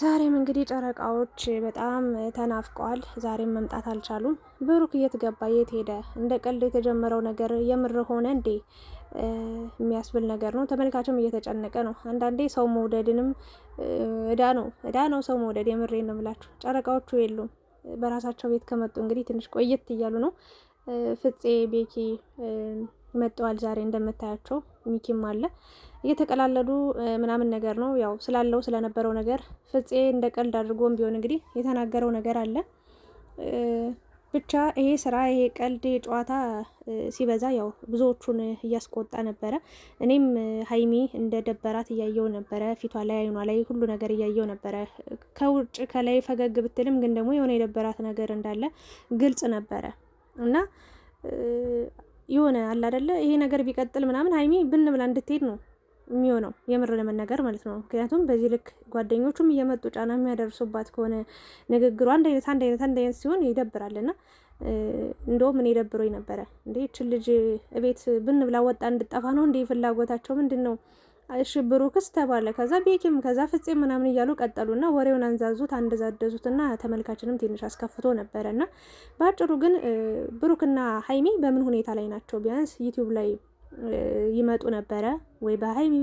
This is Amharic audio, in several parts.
ዛሬም እንግዲህ ጨረቃዎች በጣም ተናፍቀዋል። ዛሬም መምጣት አልቻሉም። ብሩክ የት ገባ? የት ሄደ? እንደ ቀልድ የተጀመረው ነገር የምር ሆነ እንዴ የሚያስብል ነገር ነው። ተመልካችም እየተጨነቀ ነው። አንዳንዴ ሰው መውደድንም እዳ ነው ሰው መውደድ። የምሬን ነው የምላችሁ። ጨረቃዎቹ የሉም። በራሳቸው ቤት ከመጡ እንግዲህ ትንሽ ቆየት እያሉ ነው። ፍፄ ቤኪ መጥተዋል ዛሬ እንደምታያቸው። ሚኪም አለ እየተቀላለዱ ምናምን ነገር ነው። ያው ስላለው ስለነበረው ነገር ፍፄ እንደ ቀልድ አድርጎም ቢሆን እንግዲህ የተናገረው ነገር አለ። ብቻ ይሄ ስራ ይሄ ቀልድ ጨዋታ ሲበዛ ያው ብዙዎቹን እያስቆጣ ነበረ። እኔም ሀይሚ እንደ ደበራት እያየው ነበረ። ፊቷ ላይ አይኗ ላይ ሁሉ ነገር እያየው ነበረ። ከውጭ ከላይ ፈገግ ብትልም ግን ደግሞ የሆነ የደበራት ነገር እንዳለ ግልጽ ነበረ እና የሆነ አለ አይደለ ይሄ ነገር ቢቀጥል ምናምን ሀይሚ ብን ብላ እንድትሄድ ነው የሚሆነው፣ የምር ለመናገር ማለት ነው። ምክንያቱም በዚህ ልክ ጓደኞቹም እየመጡ ጫና የሚያደርሱባት ከሆነ ንግግሩ አንድ አይነት ሲሆን ይደብራል። እና እንደውም እኔ ደብሮኝ ነበረ። እንዴ ይህችን ልጅ እቤት ብን ብላ ወጣ እንድጠፋ ነው እንዴ ፍላጎታቸው ምንድን ነው? እሺ ብሩክስ ተባለ፣ ከዛ ቤኪም፣ ከዛ ፍፄም ምናምን እያሉ ቀጠሉና ወሬውን አንዛዙት፣ አንደዛደዙትና ተመልካችንም ትንሽ አስከፍቶ ነበረና በአጭሩ ግን ብሩክና ሀይሚ በምን ሁኔታ ላይ ናቸው? ቢያንስ ዩቲዩብ ላይ ይመጡ ነበረ ወይ በሀይሚ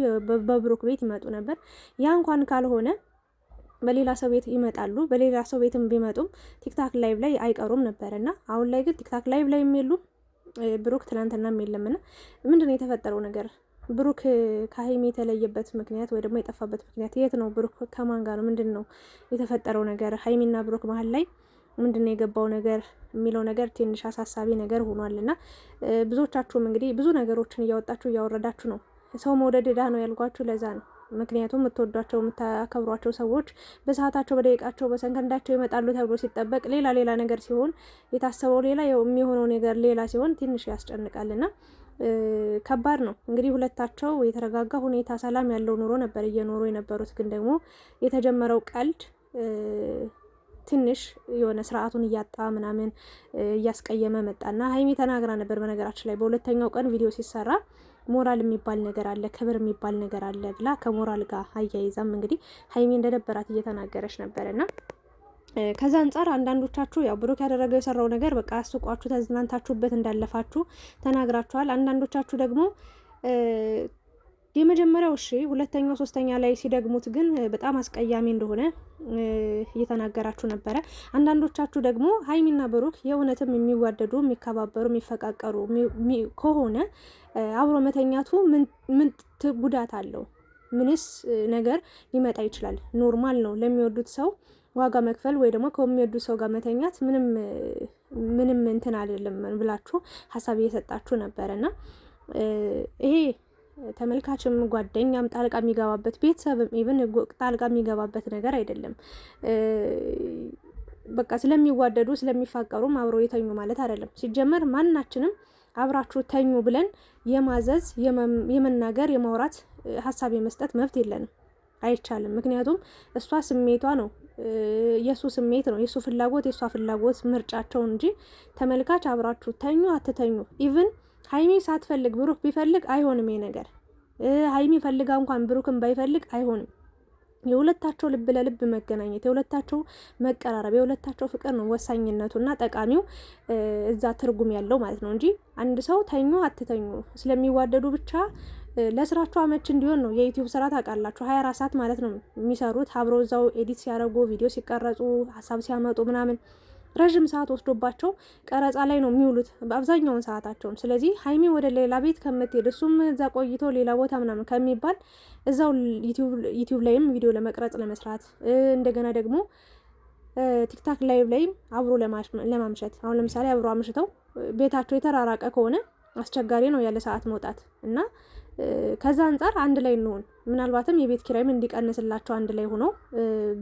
በብሩክ ቤት ይመጡ ነበር። ያ እንኳን ካልሆነ በሌላ ሰው ቤት ይመጣሉ። በሌላ ሰው ቤትም ቢመጡም ቲክታክ ላይቭ ላይ አይቀሩም ነበርና አሁን ላይ ግን ቲክታክ ላይቭ ላይ የሚሉ ብሩክ ትናንትናም የለምና ምንድነው የተፈጠረው ነገር? ብሩክ ከሀይሚ የተለየበት ምክንያት ወይ ደግሞ የጠፋበት ምክንያት የት ነው? ብሩክ ከማን ጋር ነው? ምንድን ነው የተፈጠረው ነገር? ሀይሚና ብሩክ መሀል ላይ ምንድን ነው የገባው ነገር የሚለው ነገር ትንሽ አሳሳቢ ነገር ሆኗል። እና ብዙዎቻችሁም እንግዲህ ብዙ ነገሮችን እያወጣችሁ እያወረዳችሁ ነው። ሰው መውደድ ዕዳ ነው ያልኳችሁ ለዛ ነው። ምክንያቱም የምትወዷቸው የምታከብሯቸው ሰዎች በሰዓታቸው በደቂቃቸው በሰንከንዳቸው ይመጣሉ ተብሎ ሲጠበቅ ሌላ ነገር ሲሆን የታሰበው ሌላ የሚሆነው ነገር ሌላ ሲሆን ትንሽ ያስጨንቃልና ከባድ ነው። እንግዲህ ሁለታቸው የተረጋጋ ሁኔታ ሰላም ያለው ኑሮ ነበር እየኖሩ የነበሩት። ግን ደግሞ የተጀመረው ቀልድ ትንሽ የሆነ ስርዓቱን እያጣ ምናምን እያስቀየመ መጣና ሀይሚ ተናግራ ነበር። በነገራችን ላይ በሁለተኛው ቀን ቪዲዮ ሲሰራ ሞራል የሚባል ነገር አለ፣ ክብር የሚባል ነገር አለ ብላ ከሞራል ጋር አያይዛም እንግዲህ ሀይሚ እንደደበራት እየተናገረች ነበርና ከዛ አንጻር አንዳንዶቻችሁ ያው ብሩክ ያደረገው የሰራው ነገር በቃ አስቋችሁ ተዝናንታችሁበት እንዳለፋችሁ ተናግራችኋል። አንዳንዶቻችሁ ደግሞ የመጀመሪያው እሺ፣ ሁለተኛው ሶስተኛ ላይ ሲደግሙት ግን በጣም አስቀያሚ እንደሆነ እየተናገራችሁ ነበረ። አንዳንዶቻችሁ ደግሞ ሀይሚና ብሩክ የእውነትም የሚዋደዱ የሚከባበሩ የሚፈቃቀሩ ከሆነ አብሮ መተኛቱ ምን ጉዳት አለው? ምንስ ነገር ሊመጣ ይችላል? ኖርማል ነው ለሚወዱት ሰው ዋጋ መክፈል ወይ ደግሞ ከሚወዱት ሰው ጋር መተኛት ምንም እንትን አይደለም ብላችሁ ሀሳብ እየሰጣችሁ ነበረና ይሄ ተመልካችም ጓደኛም ጣልቃ የሚገባበት ቤተሰብም ኢቭን ጣልቃ የሚገባበት ነገር አይደለም። በቃ ስለሚዋደዱ ስለሚፋቀሩም አብረው የተኙ ማለት አይደለም። ሲጀመር ማናችንም አብራችሁ ተኙ ብለን የማዘዝ የመናገር የማውራት ሀሳብ የመስጠት መብት የለንም፣ አይቻልም። ምክንያቱም እሷ ስሜቷ ነው፣ የሱ ስሜት ነው፣ የሱ ፍላጎት የሷ ፍላጎት ምርጫቸው እንጂ ተመልካች አብራችሁ ተኙ አትተኙ ኢቭን ሀይሚ ሳትፈልግ ብሩክ ቢፈልግ አይሆንም። ይሄ ነገር ሀይሚ ፈልጋ እንኳን ብሩክን ባይፈልግ አይሆንም። የሁለታቸው ልብ ለልብ መገናኘት፣ የሁለታቸው መቀራረብ፣ የሁለታቸው ፍቅር ነው ወሳኝነቱና ጠቃሚው እዛ ትርጉም ያለው ማለት ነው እንጂ አንድ ሰው ተኙ አትተኙ ስለሚዋደዱ ብቻ ለስራቸው አመች እንዲሆን ነው። የዩቲዩብ ስራ ታውቃላችሁ 24 ሰዓት ማለት ነው የሚሰሩት። አብረው እዛው ኤዲት ሲያደርጉ ቪዲዮ ሲቀረጹ ሀሳብ ሲያመጡ ምናምን ረዥም ሰዓት ወስዶባቸው ቀረጻ ላይ ነው የሚውሉት በአብዛኛውን ሰዓታቸውን። ስለዚህ ሀይሚ ወደ ሌላ ቤት ከምትሄድ እሱም እዛ ቆይቶ ሌላ ቦታ ምናምን ከሚባል እዛው ዩቲዩብ ላይም ቪዲዮ ለመቅረጽ ለመስራት እንደገና ደግሞ ቲክታክ ላይቭ ላይም አብሮ ለማምሸት አሁን ለምሳሌ አብሮ አምሽተው ቤታቸው የተራራቀ ከሆነ አስቸጋሪ ነው ያለ ሰዓት መውጣት እና ከዛ አንጻር አንድ ላይ እንሆን። ምናልባትም የቤት ኪራይም እንዲቀንስላቸው አንድ ላይ ሆኖ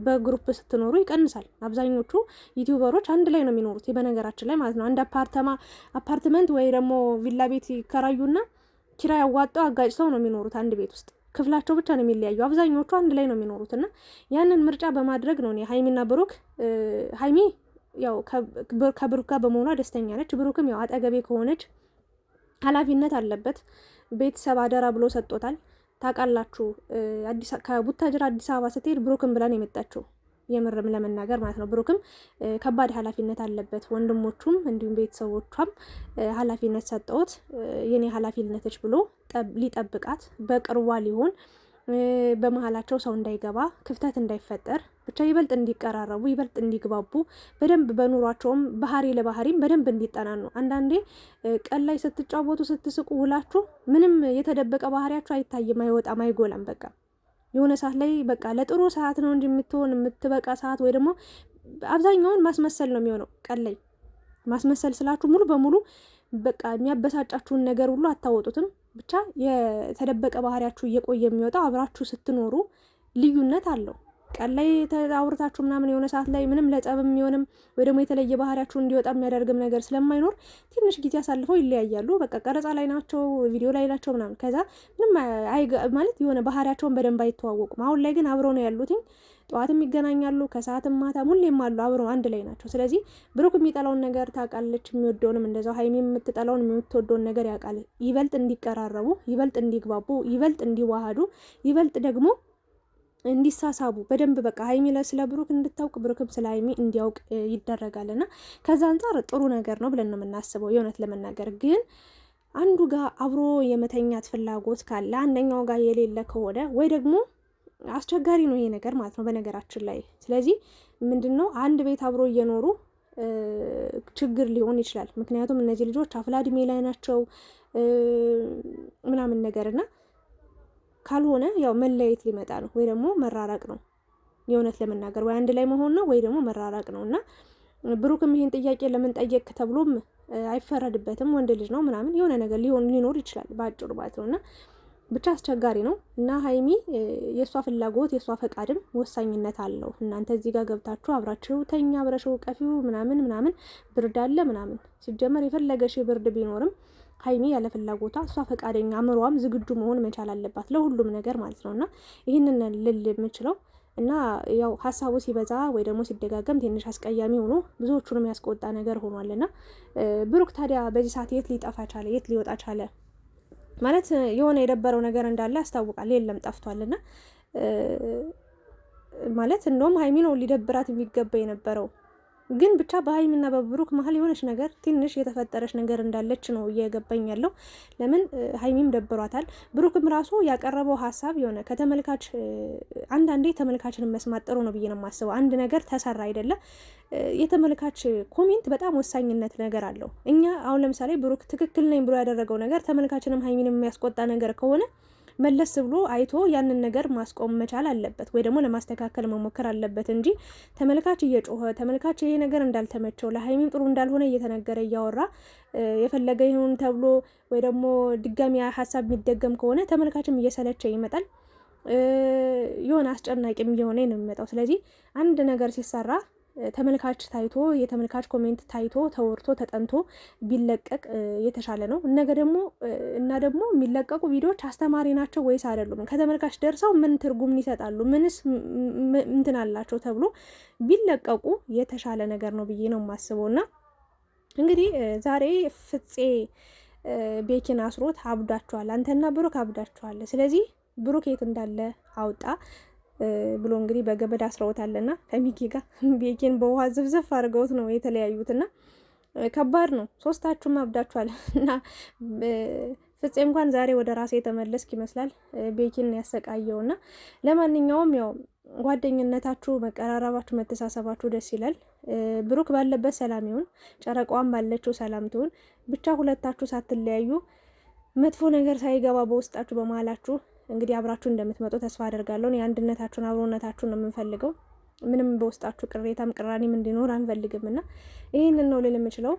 በግሩፕ ስትኖሩ ይቀንሳል። አብዛኞቹ ዩቲዩበሮች አንድ ላይ ነው የሚኖሩት በነገራችን ላይ ማለት ነው። አንድ አፓርትመንት ወይ ደግሞ ቪላ ቤት ይከራዩና ኪራይ አዋጣው አጋጭተው ነው የሚኖሩት አንድ ቤት ውስጥ። ክፍላቸው ብቻ ነው የሚለያዩ። አብዛኞቹ አንድ ላይ ነው የሚኖሩት እና ያንን ምርጫ በማድረግ ነው ሀይሚና ብሩክ ሀይሚ ያው ከብሩክ ጋር በመሆኗ ደስተኛ ነች። ብሩክም ያው አጠገቤ ከሆነች ኃላፊነት አለበት ቤተሰብ አደራ ብሎ ሰጥቶታል። ታውቃላችሁ ከቡታጅራ አዲስ አበባ ስትሄድ ብሩክን ብላን የመጣችው የምርም ለመናገር ማለት ነው። ብሩክም ከባድ ኃላፊነት አለበት፣ ወንድሞቹም እንዲሁም ቤተሰቦቿም ኃላፊነት ሰጠውት የኔ ኃላፊነቶች ብሎ ሊጠብቃት በቅርቧ ሊሆን በመሀላቸው ሰው እንዳይገባ ክፍተት እንዳይፈጠር ብቻ ይበልጥ እንዲቀራረቡ ይበልጥ እንዲግባቡ በደንብ በኑሯቸውም ባህሪ ለባህሪም በደንብ እንዲጠናኑ። አንዳንዴ ቀን ላይ ስትጫወቱ ስትስቁ ውላችሁ ምንም የተደበቀ ባህሪያችሁ አይታይም፣ አይወጣም፣ አይጎላም። በቃ የሆነ ሰዓት ላይ በቃ ለጥሩ ሰዓት ነው እንጂ የምትበቃ ሰዓት ወይ ደግሞ አብዛኛውን ማስመሰል ነው የሚሆነው። ቀን ላይ ማስመሰል ስላችሁ ሙሉ በሙሉ በቃ የሚያበሳጫችሁን ነገር ሁሉ አታወጡትም። ብቻ የተደበቀ ባህሪያችሁ እየቆየ የሚወጣው አብራችሁ ስትኖሩ ልዩነት አለው። ቀን ላይ አውርታችሁ ምናምን የሆነ ሰዓት ላይ ምንም ለጸብም የሚሆንም ወይ ደግሞ የተለየ ባህሪያችሁ እንዲወጣ የሚያደርግም ነገር ስለማይኖር ትንሽ ጊዜ አሳልፈው ይለያያሉ። በቃ ቀረጻ ላይ ናቸው፣ ቪዲዮ ላይ ናቸው ምናምን። ከዛ ምንም ማለት የሆነ ባህሪያቸውን በደንብ አይተዋወቁም። አሁን ላይ ግን አብረው ነው ያሉትኝ። ጠዋትም ይገናኛሉ፣ ከሰዓትም ማታ ሁሌም አሉ፣ አብረው አንድ ላይ ናቸው። ስለዚህ ብሩክ የሚጠላውን ነገር ታውቃለች፣ የሚወደውንም እንደዛው ሀይሚ የምትጠላውን የምትወደውን ነገር ያውቃል። ይበልጥ እንዲቀራረቡ፣ ይበልጥ እንዲግባቡ፣ ይበልጥ እንዲዋሃዱ፣ ይበልጥ ደግሞ እንዲሳሳቡ በደንብ በቃ ሀይሚ ስለ ብሩክ እንድታውቅ ብሩክም ስለ ሀይሚ እንዲያውቅ ይደረጋል። እና ከዛ አንጻር ጥሩ ነገር ነው ብለን ነው የምናስበው። የእውነት ለመናገር ግን አንዱ ጋር አብሮ የመተኛት ፍላጎት ካለ አንደኛው ጋር የሌለ ከሆነ ወይ ደግሞ አስቸጋሪ ነው ይሄ ነገር ማለት ነው በነገራችን ላይ። ስለዚህ ምንድን ነው አንድ ቤት አብሮ እየኖሩ ችግር ሊሆን ይችላል። ምክንያቱም እነዚህ ልጆች አፍላ እድሜ ላይ ናቸው ምናምን ነገር እና ካልሆነ ያው መለየት ሊመጣ ነው ወይ ደግሞ መራራቅ ነው። የእውነት ለመናገር ወይ አንድ ላይ መሆን ነው ወይ ደግሞ መራራቅ ነው። እና ብሩክም ይሄን ጥያቄ ለምን ጠየቅ ተብሎም አይፈረድበትም። ወንድ ልጅ ነው ምናምን የሆነ ነገር ሊኖር ይችላል በአጭሩ ማለት ነው። እና ብቻ አስቸጋሪ ነው። እና ሀይሚ የእሷ ፍላጎት የእሷ ፈቃድም ወሳኝነት አለው። እናንተ እዚህ ጋር ገብታችሁ አብራችሁ ተኛ አብረሽው ቀፊው ምናምን ምናምን ብርድ አለ ምናምን ሲጀመር የፈለገሽ ብርድ ቢኖርም ሀይሚ ያለ ፍላጎቷ እሷ ፈቃደኛ አእምሯም ዝግጁ መሆን መቻል አለባት ለሁሉም ነገር ማለት ነው። እና ይህንን ልል የምችለው እና ያው ሀሳቡ ሲበዛ ወይ ደግሞ ሲደጋገም ትንሽ አስቀያሚ ሆኖ ብዙዎቹንም ያስቆጣ ነገር ሆኗል። እና ብሩክ ታዲያ በዚህ ሰዓት የት ሊጠፋ ቻለ? የት ሊወጣ ቻለ? ማለት የሆነ የደበረው ነገር እንዳለ ያስታውቃል። የለም ጠፍቷል። እና ማለት እንደውም ሀይሚ ነው ሊደብራት የሚገባ የነበረው ግን ብቻ በሀይሚና በብሩክ መሀል የሆነች ነገር ትንሽ የተፈጠረች ነገር እንዳለች ነው እየገባኝ ያለው። ለምን ሀይሚም ደብሯታል። ብሩክም ራሱ ያቀረበው ሀሳብ የሆነ ከተመልካች አንዳንዴ ተመልካችን መስማት ጥሩ ነው ብዬ ነው የማስበው። አንድ ነገር ተሰራ አይደለ የተመልካች ኮሜንት በጣም ወሳኝነት ነገር አለው። እኛ አሁን ለምሳሌ ብሩክ ትክክል ነኝ ብሎ ያደረገው ነገር ተመልካችንም ሀይሚንም የሚያስቆጣ ነገር ከሆነ መለስ ብሎ አይቶ ያንን ነገር ማስቆም መቻል አለበት ወይ ደግሞ ለማስተካከል መሞከር አለበት እንጂ ተመልካች እየጮኸ ተመልካች ይሄ ነገር እንዳልተመቸው ለሀይሚም ጥሩ እንዳልሆነ እየተነገረ እያወራ የፈለገ ይሁን ተብሎ ወይ ደግሞ ድጋሚ ሀሳብ የሚደገም ከሆነ ተመልካችም እየሰለቸ ይመጣል። የሆነ አስጨናቂም እየሆነ ነው የሚመጣው። ስለዚህ አንድ ነገር ሲሰራ ተመልካች ታይቶ የተመልካች ኮሜንት ታይቶ ተወርቶ ተጠንቶ ቢለቀቅ የተሻለ ነው። እና ደግሞ የሚለቀቁ ቪዲዮዎች አስተማሪ ናቸው ወይስ አይደሉም? ከተመልካች ደርሰው ምን ትርጉም ይሰጣሉ? ምንስ እንትን አላቸው ተብሎ ቢለቀቁ የተሻለ ነገር ነው ብዬ ነው የማስበው። እና እንግዲህ ዛሬ ፍፄ ቤኪን አስሮት አብዳችኋል፣ አንተና ብሩክ አብዳችኋል። ስለዚህ ብሩክ የት እንዳለ አውጣ ብሎ እንግዲህ በገመድ አስረውታልና ከሚኪ ጋር ቤኪን በውሃ ዝፍዝፍ አድርገውት ነው የተለያዩትና ከባድ ነው። ሶስታችሁም አብዳችኋል። እና ፍፄ እንኳን ዛሬ ወደ ራሴ የተመለስክ ይመስላል ቤኪን ያሰቃየውና ለማንኛውም ያው ጓደኝነታችሁ፣ መቀራረባችሁ፣ መተሳሰባችሁ ደስ ይላል። ብሩክ ባለበት ሰላም ይሁን፣ ጨረቃዋን ባለችው ሰላም ትሁን። ብቻ ሁለታችሁ ሳትለያዩ መጥፎ ነገር ሳይገባ በውስጣችሁ በመሀላችሁ እንግዲህ አብራችሁ እንደምትመጡ ተስፋ አደርጋለሁ። የአንድነታችሁን አብሮነታችሁን ነው የምንፈልገው። ምንም በውስጣችሁ ቅሬታም ቅራኔም እንዲኖር አንፈልግም እና ይህንን ነው ልል የምችለው።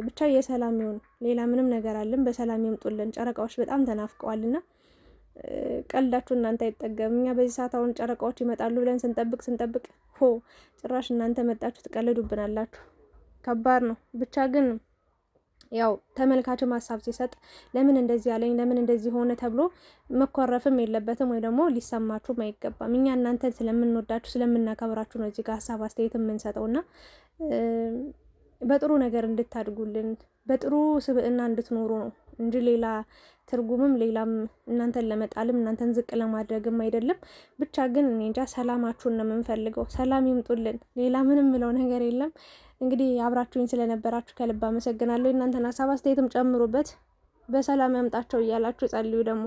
ብቻ የሰላም ይሁን፣ ሌላ ምንም ነገር አለን። በሰላም ይምጡልን። ጨረቃዎች በጣም ተናፍቀዋልና ቀልዳችሁ እናንተ አይጠገም። እኛ በዚህ ሰዓት አሁን ጨረቃዎች ይመጣሉ ብለን ስንጠብቅ ጭራሽ እናንተ መጣችሁ ትቀልዱብናላችሁ። ከባድ ነው። ብቻ ግን ያው ተመልካችም ሀሳብ ሲሰጥ ለምን እንደዚህ ያለኝ ለምን እንደዚህ ሆነ ተብሎ መኮረፍም የለበትም ወይ ደግሞ ሊሰማችሁም አይገባም። እኛ እናንተን ስለምንወዳችሁ ስለምናከብራችሁ ነው እዚህ ጋር ሀሳብ አስተያየት የምንሰጠውና በጥሩ ነገር እንድታድጉልን በጥሩ ስብዕና እንድትኖሩ ነው እንጂ ሌላ ትርጉምም ሌላም እናንተን ለመጣልም እናንተን ዝቅ ለማድረግም አይደለም። ብቻ ግን እኔ እንጃ ሰላማችሁን ነው የምንፈልገው። ሰላም ይምጡልን። ሌላ ምንም ምለው ነገር የለም። እንግዲህ አብራችሁኝ ስለነበራችሁ ከልብ አመሰግናለሁ። እናንተን ሀሳብ አስተያየትም ጨምሩበት። በሰላም ያምጣቸው እያላችሁ ጸልዩ ደግሞ